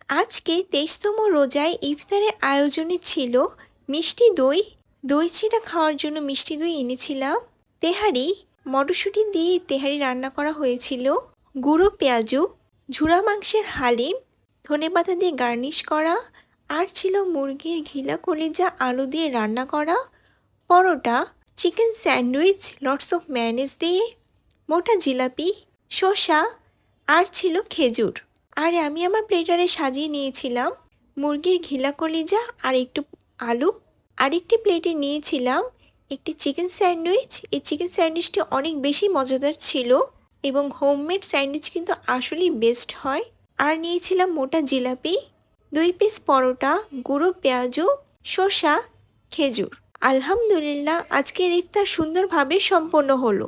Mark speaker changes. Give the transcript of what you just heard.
Speaker 1: আজকে ২৩তম রোজায় ইফতারের আয়োজনে ছিল মিষ্টি দই। দই চিড়া খাওয়ার জন্য মিষ্টি দই এনেছিলাম। তেহারি, মটরশুঁটি দিয়ে তেহারি রান্না করা হয়েছিল। গুঁড়ো পেঁয়াজু, ঝুরা মাংসের হালিম, ধনেপাতা দিয়ে গার্নিশ করা, আর ছিল মুরগির ঘিলা কলিজা আলু দিয়ে রান্না করা, paratha, chicken sandwich lots of mayonnaise দিয়ে, মোটা জিলাপি, শসা, আর ছিল খেজুর। আর আমি আমার প্লেটারে সাজিয়ে নিয়েছিলাম মুরগির ঘিলা কলিজা আর একটু আলু। আরেকটি প্লেটে নিয়েছিলাম একটি চিকেন স্যান্ডউইচ। এই চিকেন স্যান্ডউইচটি অনেক বেশি মজাদার ছিল এবং হোমমেড স্যান্ডউইচ কিন্তু আসলেই বেস্ট হয়। আর নিয়েছিলাম মোটা জিলাপি, 2 পিস পরোটা, গুঁড়ো পেঁয়াজু, শসা, খেজুর। আলহামদুলিল্লাহ, আজকের ইফতার সুন্দরভাবে সম্পন্ন হলো।